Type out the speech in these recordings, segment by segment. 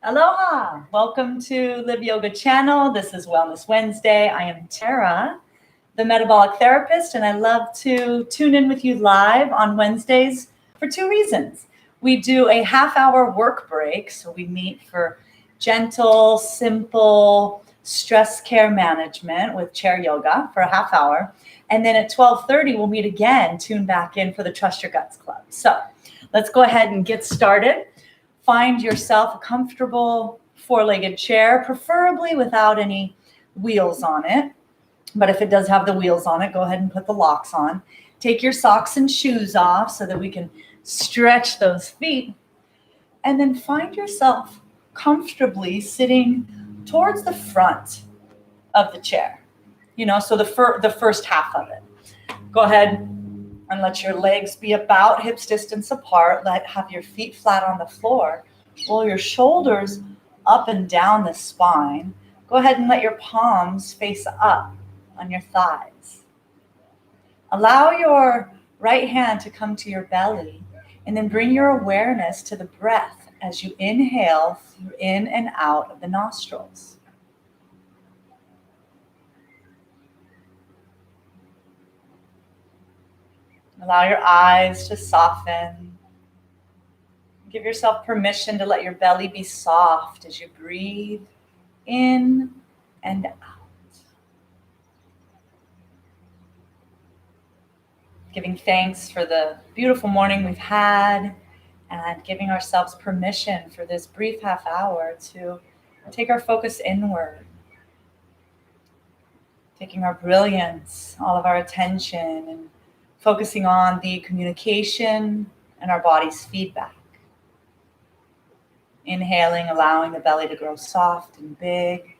Aloha! Welcome to Live Yoga channel. This is Wellness Wednesday. I am Tara, the metabolic therapist, and I love to tune in with you live on Wednesdays for two reasons. We do a half-hour work break, so we meet for gentle, simple stress care management with chair yoga for a half hour. And then at 12:30, we'll meet again, tune back in for the Trust Your Guts Club. So let's go ahead and get started. Find yourself a comfortable four-legged chair, preferably without any wheels on it. But if it does have the wheels on it, go ahead and put the locks on. Take your socks and shoes off so that we can stretch those feet. And then find yourself comfortably sitting towards the front of the chair. So the first half of it. Go ahead and let your legs be about hips distance apart. Have your feet flat on the floor. Roll your shoulders up and down the spine. Go ahead and let your palms face up on your thighs. Allow your right hand to come to your belly, and then bring your awareness to the breath as you inhale in and out of the nostrils. Allow your eyes to soften. Give yourself permission to let your belly be soft as you breathe in and out. Giving thanks for the beautiful morning we've had and giving ourselves permission for this brief half hour to take our focus inward. Taking our brilliance, all of our attention, and focusing on the communication and our body's feedback. Inhaling, allowing the belly to grow soft and big.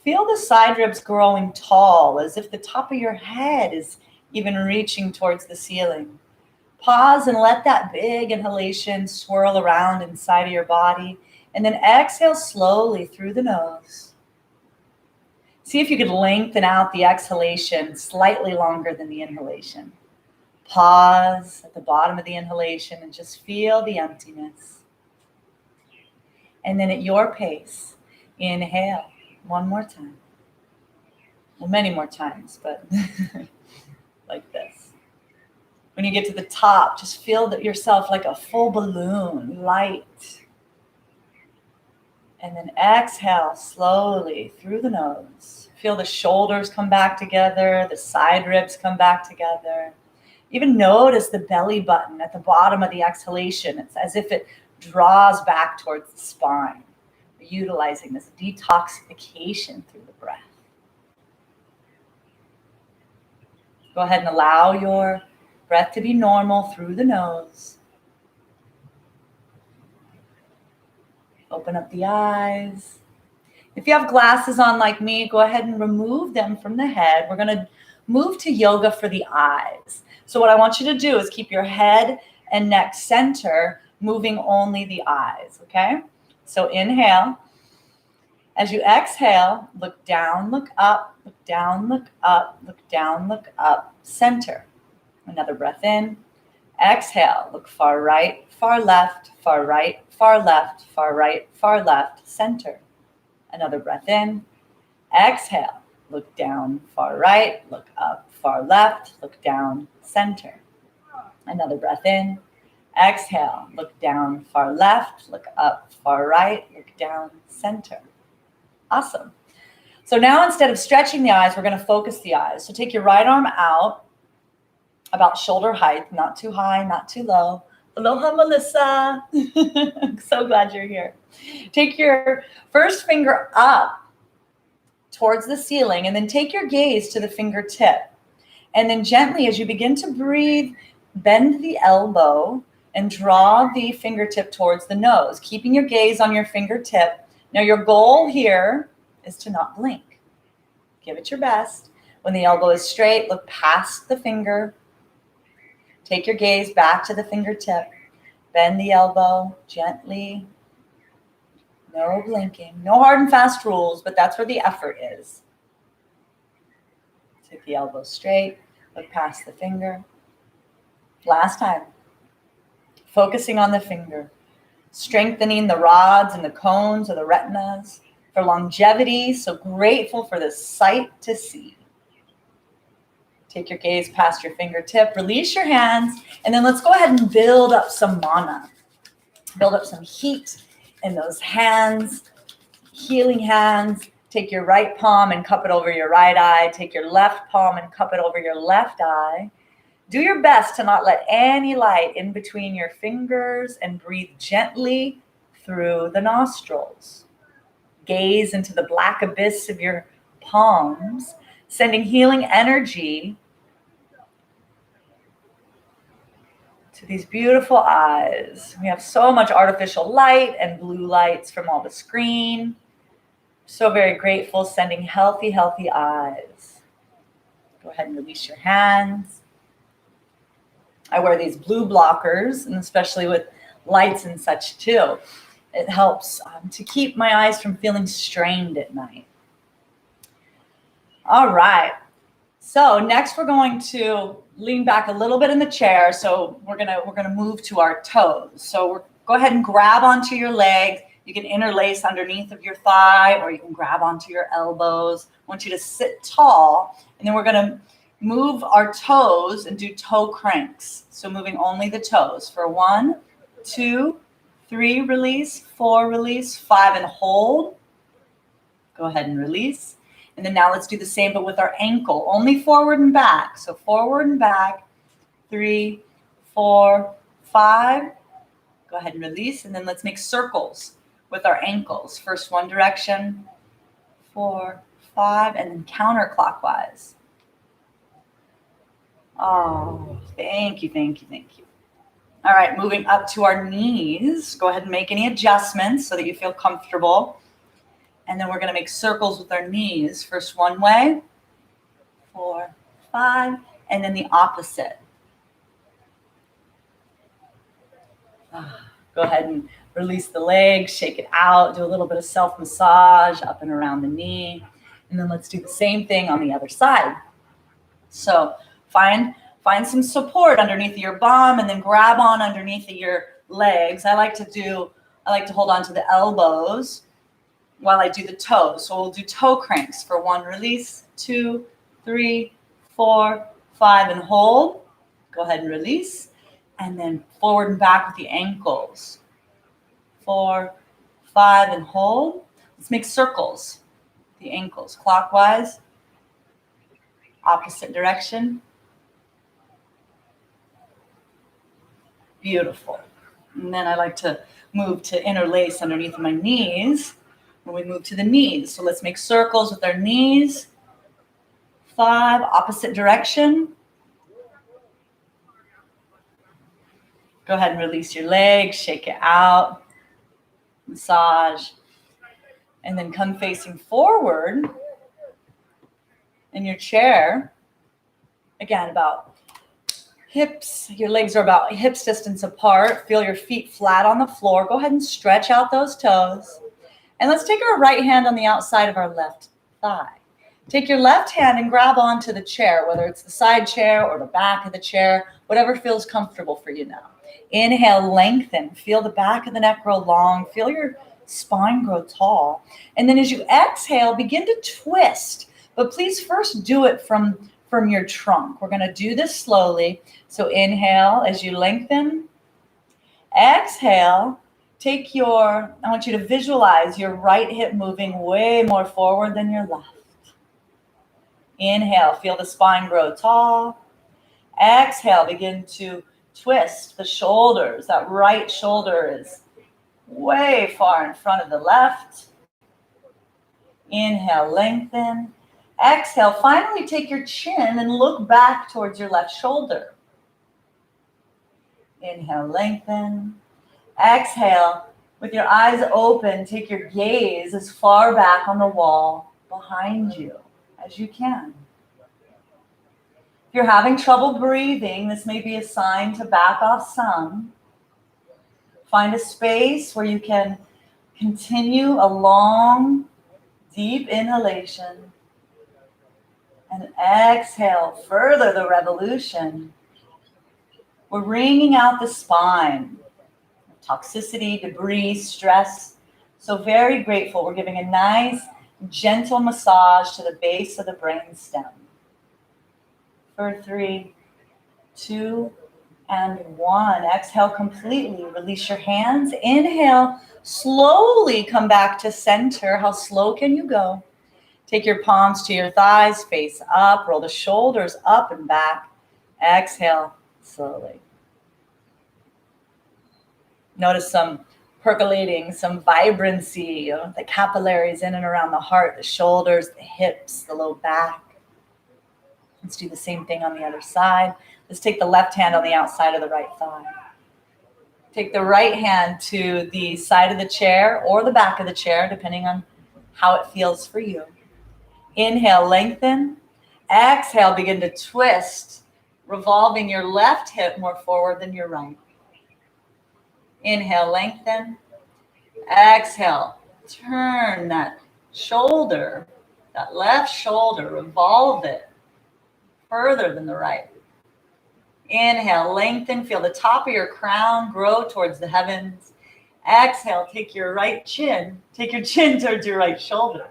Feel the side ribs growing tall, as if the top of your head is even reaching towards the ceiling. Pause and let that big inhalation swirl around inside of your body, and then exhale slowly through the nose. See if you could lengthen out the exhalation slightly longer than the inhalation. Pause at the bottom of the inhalation and just feel the emptiness. And then at your pace, inhale one more time. Well, many more times, but like this. When you get to the top, just feel that yourself like a full balloon, light. And then exhale slowly through the nose. Feel the shoulders come back together, the side ribs come back together. Even notice the belly button at the bottom of the exhalation. It's as if it draws back towards the spine. We're utilizing this detoxification through the breath. Go ahead and allow your breath to be normal through the nose. Open up the eyes. If you have glasses on like me, go ahead and remove them from the head. We're going to move to yoga for the eyes. So what I want you to do is keep your head and neck center, moving only the eyes, okay? So inhale. As you exhale, look down, look up, look down, look up, look down, look up, center. Another breath in. Exhale, look far right, far left, far right, far left, far right, far left, center. Another breath in. Exhale, look down, far right, look up, far left, look down, center. Another breath in. Exhale, look down, far left, look up, far right, look down, center. Awesome. So now instead of stretching the eyes, we're going to focus the eyes. So take your right arm out about shoulder height, not too high, not too low. Aloha, Melissa. I'm so glad you're here. Take your first finger up towards the ceiling, and then take your gaze to the fingertip. And then gently, as you begin to breathe, bend the elbow and draw the fingertip towards the nose, keeping your gaze on your fingertip. Now, your goal here is to not blink. Give it your best. When the elbow is straight, look past the finger. Take your gaze back to the fingertip. Bend the elbow gently. No blinking. No hard and fast rules, but that's where the effort is. Take the elbow straight. Look past the finger. Last time. Focusing on the finger. strengthening the rods and the cones of the retinas for longevity. So grateful for the sight to see. Take your gaze past your fingertip, release your hands, and then let's go ahead and build up some mana. Build up some heat in those hands, healing hands. Take your right palm and cup it over your right eye. Take your left palm and cup it over your left eye. Do your best to not let any light in between your fingers and breathe gently through the nostrils. Gaze into the black abyss of your palms, sending healing energy to these beautiful eyes. We have so much artificial light and blue lights from all the screen. So very grateful, sending healthy, healthy eyes. Go ahead and release your hands. I wear these blue blockers, and especially with lights and such too. It helps to keep my eyes from feeling strained at night. All right. So next we're going to lean back a little bit in the chair. So we're gonna move to our toes. So go ahead and grab onto your legs. You can interlace underneath of your thigh, or you can grab onto your elbows. I want you to sit tall, and then we're gonna move our toes and do toe cranks. So moving only the toes for 1, 2, 3, release, 4, release, 5, and hold. Go ahead and release. And then now let's do the same, but with our ankle, only forward and back. So forward and back, 3, 4, 5. Go ahead and release. And then let's make circles with our ankles. First one direction, 4, 5, and then counterclockwise. Oh, thank you, thank you, thank you. All right, moving up to our knees. Go ahead and make any adjustments so that you feel comfortable. And then we're going to make circles with our knees. First one way, 4, 5, and then the opposite. Go ahead and release the legs, shake it out, do a little bit of self-massage up and around the knee. And then let's do the same thing on the other side. So find some support underneath your bum, and then grab on underneath of your legs. I like to hold on to the elbows while I do the toes. So we'll do toe cranks for 1, release, 2, 3, 4, 5, and hold. Go ahead and release. And then forward and back with the ankles. 4, 5, and hold. Let's make circles. The ankles clockwise, opposite direction. Beautiful. And then I like to move to interlace underneath my knees when we move to the knees. So let's make circles with our knees. 5, opposite direction. Go ahead and release your legs, shake it out, massage, and then come facing forward in your chair. Again, about hips, your legs are about hips distance apart. Feel your feet flat on the floor. Go ahead and stretch out those toes. And let's take our right hand on the outside of our left thigh. Take your left hand and grab onto the chair, whether it's the side chair or the back of the chair, whatever feels comfortable for you now. Inhale, lengthen. Feel the back of the neck grow long. Feel your spine grow tall. And then as you exhale, begin to twist. But please first do it from your trunk. We're going to do this slowly. So inhale as you lengthen. Exhale. I want you to visualize your right hip moving way more forward than your left. Inhale, feel the spine grow tall. Exhale, begin to twist the shoulders. That right shoulder is way far in front of the left. Inhale, lengthen. Exhale, finally take your chin and look back towards your left shoulder. Inhale, lengthen. Exhale, with your eyes open, take your gaze as far back on the wall behind you as you can. If you're having trouble breathing, this may be a sign to back off some. Find a space where you can continue a long, deep inhalation and exhale, further the revolution. We're wringing out the spine. toxicity, debris, stress. So very grateful. We're giving a nice, gentle massage to the base of the brain stem. For 3, 2, and 1. Exhale completely. Release your hands. Inhale. Slowly come back to center. How slow can you go? Take your palms to your thighs, face up. Roll the shoulders up and back. Exhale slowly. Notice some percolating, some vibrancy, the capillaries in and around the heart, the shoulders, the hips, the low back. Let's do the same thing on the other side. Let's take the left hand on the outside of the right thigh. Take the right hand to the side of the chair or the back of the chair, depending on how it feels for you. Inhale, lengthen. Exhale, begin to twist, revolving your left hip more forward than your right. Inhale, lengthen. Exhale, turn that shoulder, that left shoulder, revolve it further than the right. Inhale, lengthen, feel the top of your crown grow towards the heavens. Exhale, take your chin towards your right shoulder.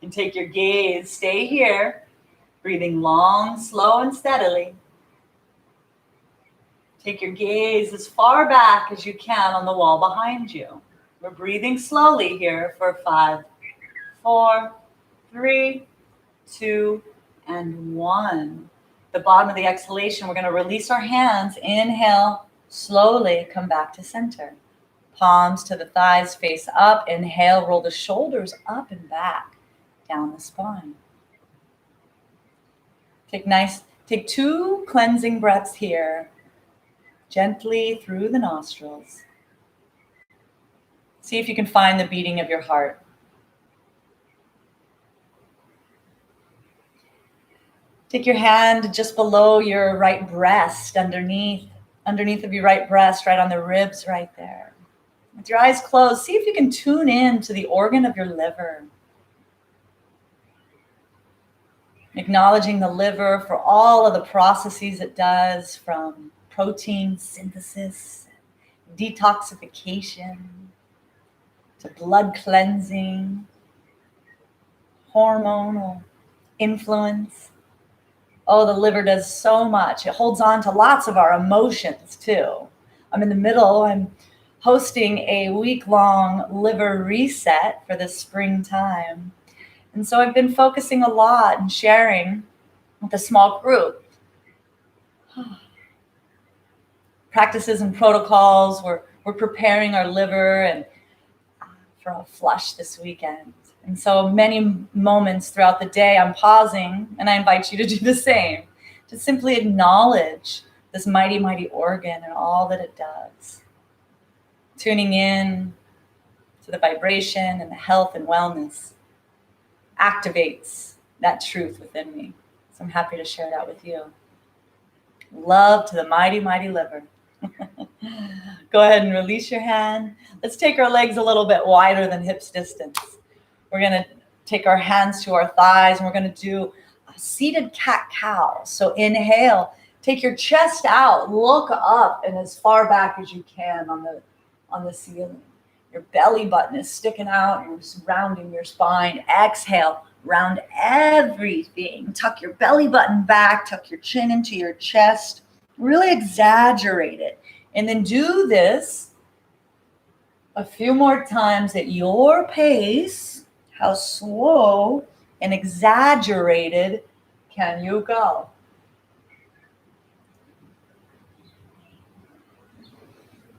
And take your gaze, stay here, breathing long, slow, and steadily. Take your gaze as far back as you can on the wall behind you. We're breathing slowly here for 5, 4, 3, 2, and 1. The bottom of the exhalation, we're going to release our hands. Inhale, slowly come back to center. Palms to the thighs, face up. Inhale, roll the shoulders up and back, down the spine. Take 2 cleansing breaths here, gently through the nostrils. See if you can find the beating of your heart. Take your hand just below your right breast, underneath of your right breast, right on the ribs right there. With your eyes closed, see if you can tune in to the organ of your liver. Acknowledging the liver for all of the processes it does, from protein synthesis, detoxification, to blood cleansing, hormonal influence. Oh, the liver does so much. It holds on to lots of our emotions too. I'm in the middle. I'm hosting a week-long liver reset for the springtime. And so I've been focusing a lot and sharing with a small group practices and protocols. We're preparing our liver and for a flush this weekend. And so many moments throughout the day, I'm pausing, and I invite you to do the same, to simply acknowledge this mighty, mighty organ and all that it does. Tuning in to the vibration and the health and wellness activates that truth within me. So I'm happy to share that with you. Love to the mighty, mighty liver. Go ahead and release your hand. Let's take our legs a little bit wider than hips distance. We're going to take our hands to our thighs, and we're going to do a seated cat-cow. So inhale, take your chest out, look up and as far back as you can on the ceiling. Your belly button is sticking out and surrounding your spine. Exhale, round everything. Tuck your belly button back, tuck your chin into your chest. Really exaggerate it. And then do this a few more times at your pace. How slow and exaggerated can you go?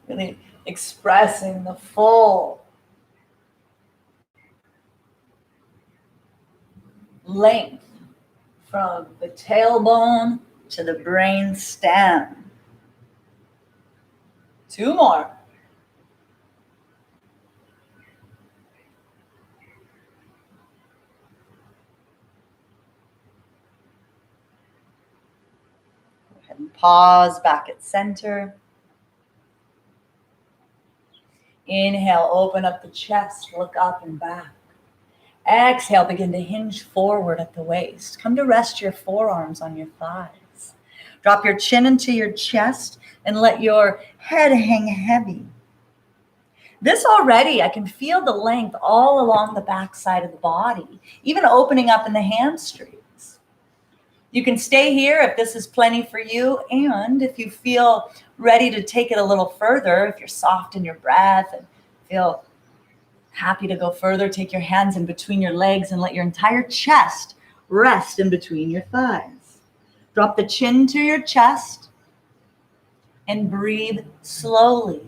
Really expressing the full length from the tailbone to the brain stem. 2 more. Go ahead and pause back at center. Inhale, open up the chest, look up and back. Exhale, begin to hinge forward at the waist. Come to rest your forearms on your thighs. Drop your chin into your chest and let your head hang heavy. This already, I can feel the length all along the back side of the body, even opening up in the hamstrings. You can stay here if this is plenty for you, and if you feel ready to take it a little further, if you're soft in your breath and feel happy to go further, take your hands in between your legs and let your entire chest rest in between your thighs. Drop the chin to your chest and breathe slowly.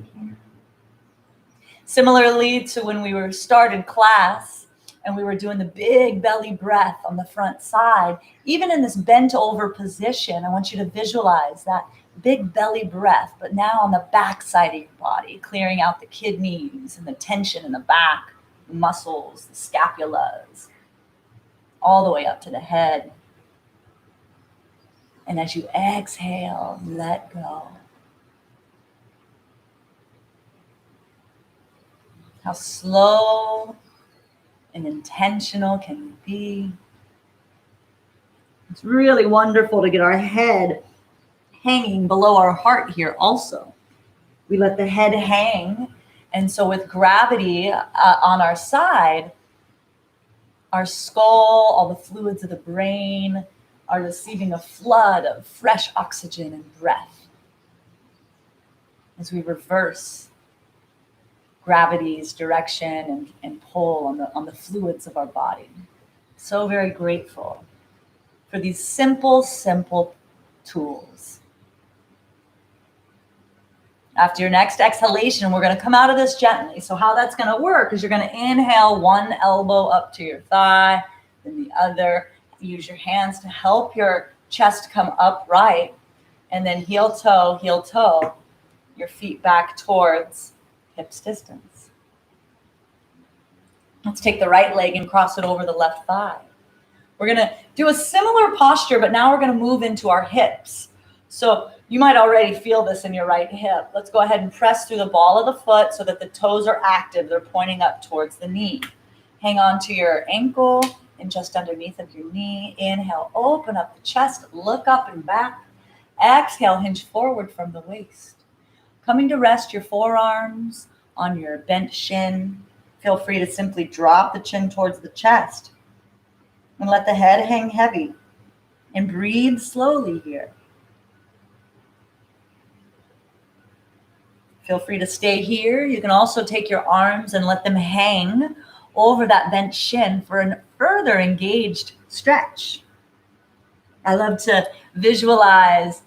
Similarly to when we were started class and we were doing the big belly breath on the front side, even in this bent over position, I want you to visualize that big belly breath, but now on the back side of your body, clearing out the kidneys and the tension in the back, the muscles, the scapulas, all the way up to the head. And as you exhale, let go. How slow and intentional can you be? It's really wonderful to get our head hanging below our heart here also. We let the head hang. And so with gravity on our side, our skull, all the fluids of the brain are receiving a flood of fresh oxygen and breath as we reverse gravity's direction and pull on the fluids of our body. So very grateful for these simple tools. After your next exhalation, we're going to come out of this gently. So how that's going to work is you're going to inhale one elbow up to your thigh, then the other. Use your hands to help your chest come upright, and then heel toe, your feet back towards hips distance. Let's take the right leg and cross it over the left thigh. We're going to do a similar posture, but now we're going to move into our hips. So you might already feel this in your right hip. Let's go ahead and press through the ball of the foot so that the toes are active. They're pointing up towards the knee. Hang on to your ankle and just underneath of your knee. Inhale, open up the chest, look up and back. Exhale, hinge forward from the waist. Coming to rest your forearms on your bent shin. Feel free to simply drop the chin towards the chest and let the head hang heavy and breathe slowly here. Feel free to stay here. You can also take your arms and let them hang over that bent shin for a further engaged stretch. I love to visualize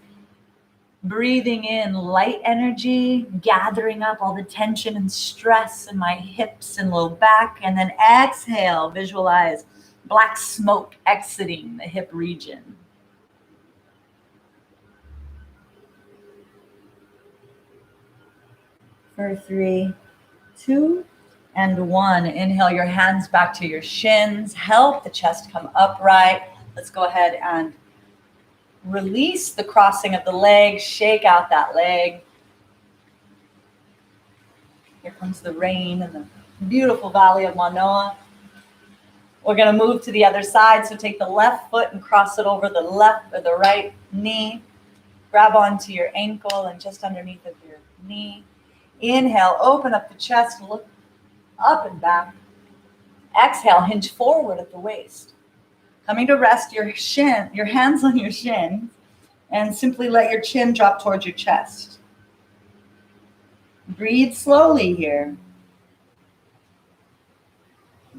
breathing in light energy, gathering up all the tension and stress in my hips and low back, and then exhale, visualize black smoke exiting the hip region. For 3, 2, and 1. Inhale your hands back to your shins. Help the chest come upright. Let's go ahead and release the crossing of the leg. Shake out that leg. Here comes the rain in the beautiful valley of Manoa. We're going to move to the other side. So take the left foot and cross it over the left or the right knee. Grab onto your ankle and just underneath of your knee. Inhale, open up the chest, look up and back. Exhale, hinge forward at the waist. Coming to rest your hands on your shins, and simply let your chin drop towards your chest. Breathe slowly here.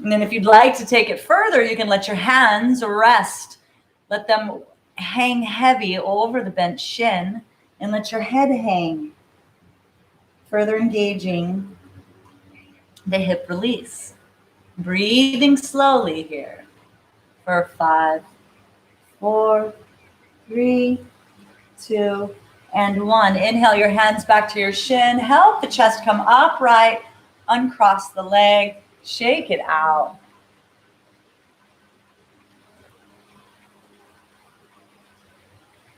And then if you'd like to take it further, you can let your hands rest. Let them hang heavy over the bent shin, and let your head hang. Further engaging the hip release. Breathing slowly here for 5, 4, 3, 2, and 1. Inhale your hands back to your shin. Help the chest come upright. Uncross the leg. Shake it out.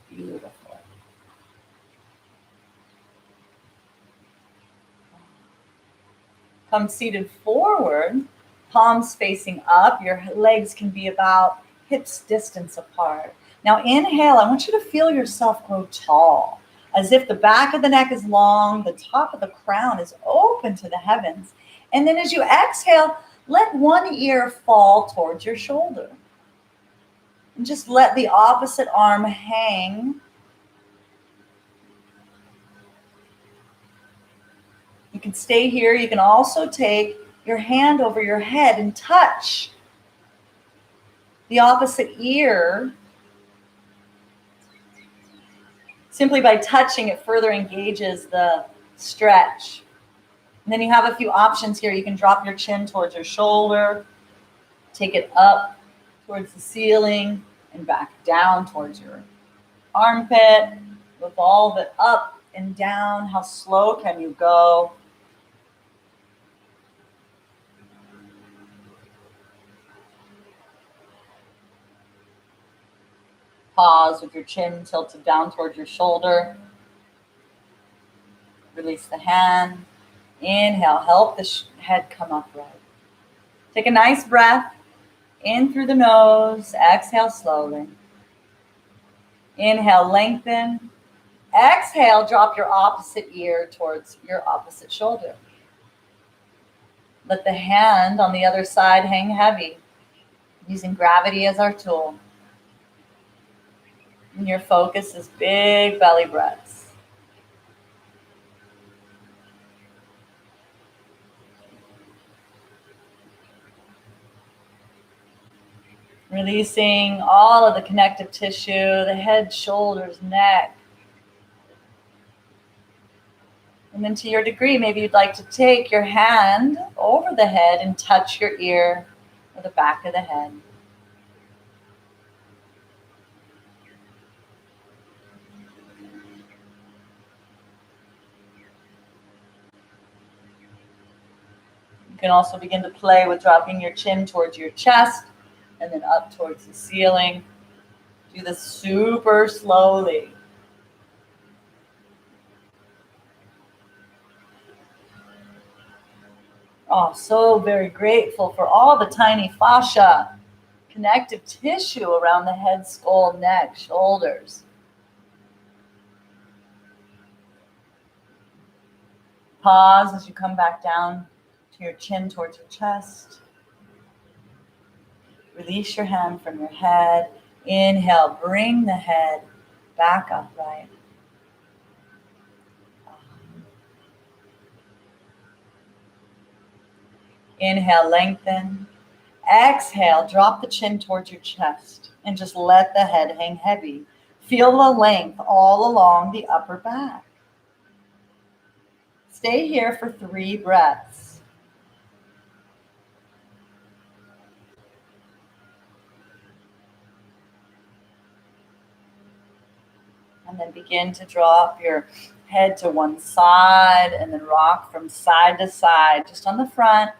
Beautiful. Come seated forward, palms facing up. Your legs can be about hips distance apart. Now inhale, I want you to feel yourself grow tall, as if the back of the neck is long, the top of the crown is open to the heavens. And then as you exhale, let one ear fall towards your shoulder. And just let the opposite arm hang. You can stay here. You can also take your hand over your head and touch the opposite ear. Simply by touching, it further engages the stretch. And then you have a few options here. You can drop your chin towards your shoulder, take it up towards the ceiling, and back down towards your armpit. Revolve it up and down. How slow can you go? Pause with your chin tilted down towards your shoulder. Release the hand. Inhale, help the head come upright. Take a nice breath in through the nose. Exhale slowly. Inhale, lengthen. Exhale, drop your opposite ear towards your opposite shoulder. Let the hand on the other side hang heavy, using gravity as our tool. And your focus is big belly breaths. Releasing all of the connective tissue, the head, shoulders, neck. And then to your degree, maybe you'd like to take your hand over the head and touch your ear or the back of the head. You can also begin to play with dropping your chin towards your chest and then up towards the ceiling. Do this super slowly. Oh, so very grateful for all the tiny fascia, connective tissue around the head, skull, neck, shoulders. Pause as you come back down to your chin towards your chest. Release your hand from your head. Inhale, bring the head back upright. Inhale, lengthen. Exhale, drop the chin towards your chest and just let the head hang heavy. Feel the length all along the upper back. Stay here for 3 breaths. And then begin to drop your head to one side and then rock from side to side. Just on the front,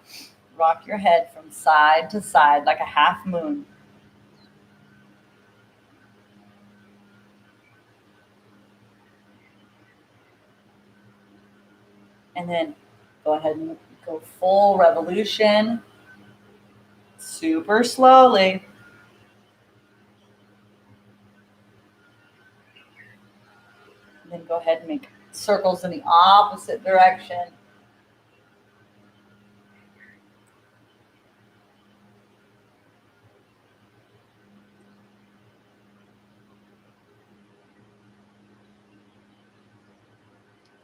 rock your head from side to side like a half moon. And then go ahead and go full revolution, super slowly. And then go ahead and make circles in the opposite direction.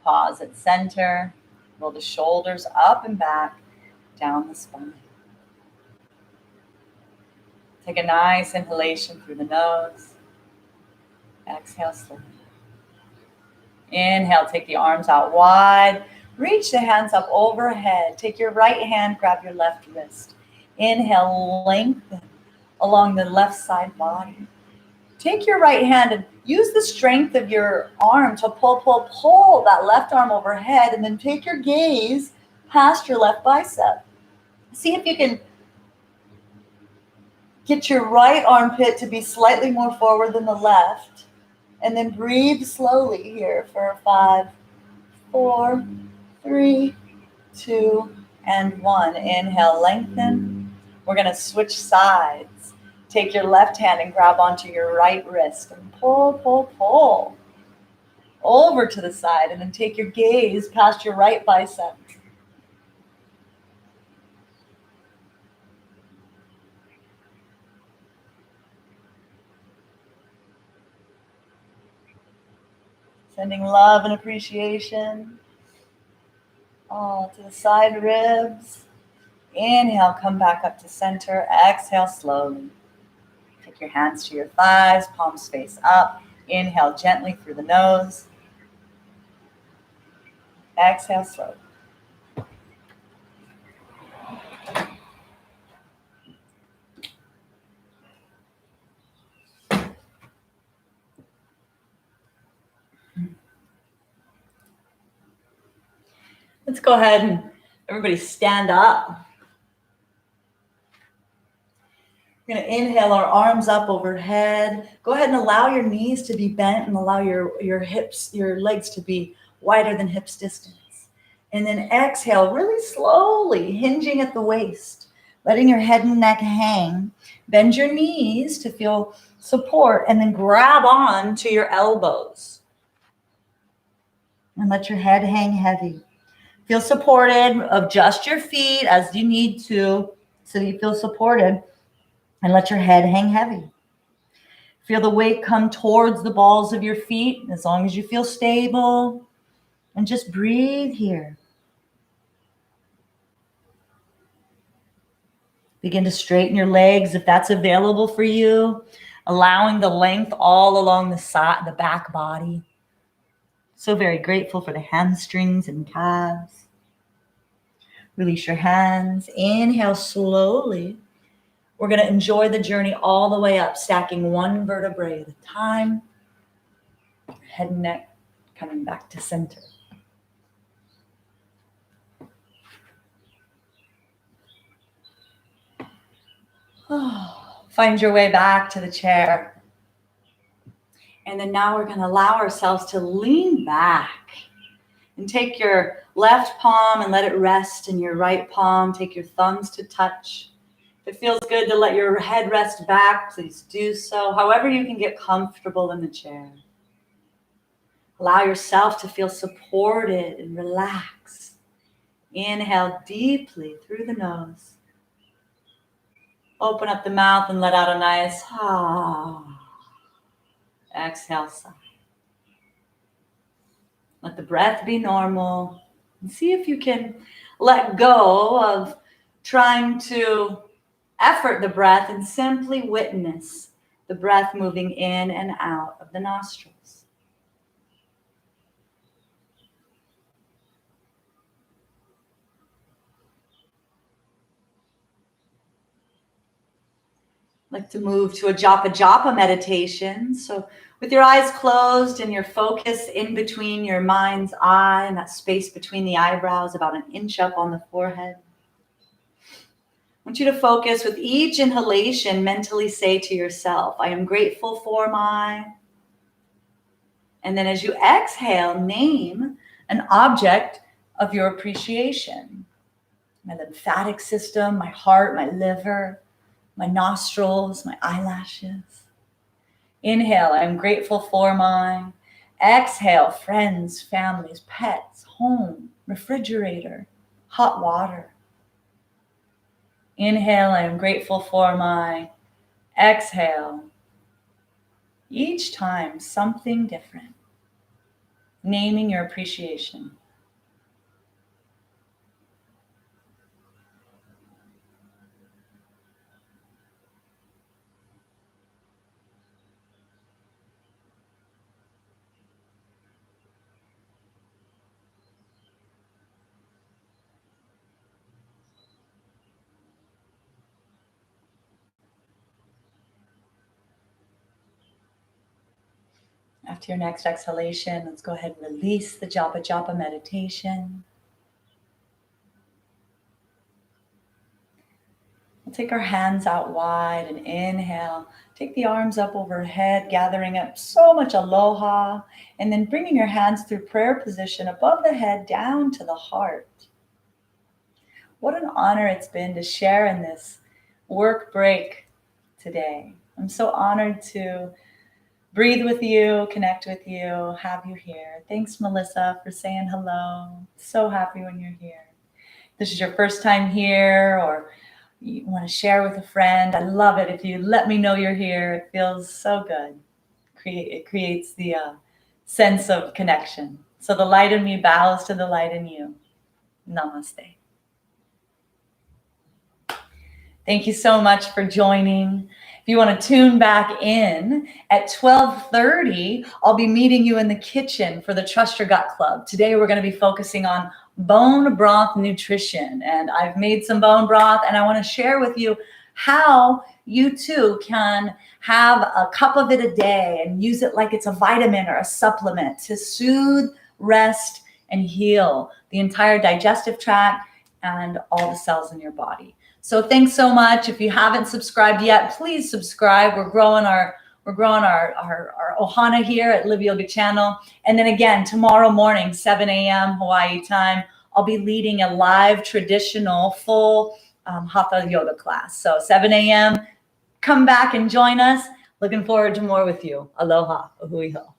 Pause at center. Roll the shoulders up and back, down the spine. Take a nice inhalation through the nose. Exhale slowly. Inhale, take the arms out wide. Reach the hands up overhead. Take your right hand, grab your left wrist. Inhale, lengthen along the left side body. Take your right hand and use the strength of your arm to pull that left arm overhead, and then take your gaze past your left bicep. See if you can get your right armpit to be slightly more forward than the left. And then breathe slowly here for 5, 4, 3, 2, and 1. Inhale, lengthen. We're going to switch sides. Take your left hand and grab onto your right wrist and pull, pull, pull over to the side, and then take your gaze past your right bicep. Sending love and appreciation all to the side ribs. Inhale, come back up to center. Exhale slowly. Take your hands to your thighs, palms face up. Inhale gently through the nose. Exhale slowly. Let's go ahead and everybody stand up. We're going to inhale our arms up overhead. Go ahead and allow your knees to be bent and allow your hips, your legs to be wider than hips distance. And then exhale really slowly, hinging at the waist, letting your head and neck hang. Bend your knees to feel support, and then grab on to your elbows. And let your head hang heavy. Feel supported. Adjust your feet as you need to so you feel supported. And let your head hang heavy. Feel the weight come towards the balls of your feet as long as you feel stable. And just breathe here. Begin to straighten your legs if that's available for you, allowing the length all along the side, the back body. So very grateful for the hamstrings and calves. Release your hands. Inhale slowly. We're going to enjoy the journey all the way up, stacking one vertebrae at a time. Head and neck coming back to center. Find your way back to the chair. And then now we're going to allow ourselves to lean back and take your left palm and let it rest in your right palm. Take your thumbs to touch. If it feels good to let your head rest back, please do so. However you can get comfortable in the chair. Allow yourself to feel supported and relax. Inhale deeply through the nose. Open up the mouth and let out a nice exhale sigh. Let the breath be normal. And see if you can let go of trying to effort the breath and simply witness the breath moving in and out of the nostrils. I'd like to move to a japa japa meditation. So with your eyes closed and your focus in between your mind's eye and that space between the eyebrows, about an inch up on the forehead. I want you to focus with each inhalation, mentally say to yourself, I am grateful for my. And then as you exhale, name an object of your appreciation. My lymphatic system, my heart, my liver, my nostrils, my eyelashes. Inhale, I am grateful for my. Exhale, friends, families, pets, home, refrigerator, hot water. Inhale, I am grateful for my. Exhale. Each time, something different. Naming your appreciation. After your next exhalation, let's go ahead and release the japa japa meditation. We'll take our hands out wide and inhale. Take the arms up overhead, gathering up so much aloha, and then bringing your hands through prayer position above the head down to the heart. What an honor it's been to share in this work break today. I'm so honored to breathe with you, connect with you, have you here. Thanks, Melissa, for saying hello. So happy when you're here. If this is your first time here, or you want to share with a friend, I love it if you let me know you're here. It feels so good. It creates the sense of connection. So the light in me bows to the light in you. Namaste. Thank you so much for joining. If you want to tune back in at 12:30, I'll be meeting you in the kitchen for the Trust Your Gut Club. Today, we're going to be focusing on bone broth nutrition. And I've made some bone broth, and I want to share with you how you too can have a cup of it a day and use it like it's a vitamin or a supplement to soothe, rest, and heal the entire digestive tract and all the cells in your body. So thanks so much. If you haven't subscribed yet, please subscribe. We're growing our Ohana here at Live Yoga Channel. And then again, tomorrow morning, 7 a.m. Hawaii time, I'll be leading a live traditional full Hatha yoga class. So 7 a.m., come back and join us. Looking forward to more with you. Aloha. Ahui ho.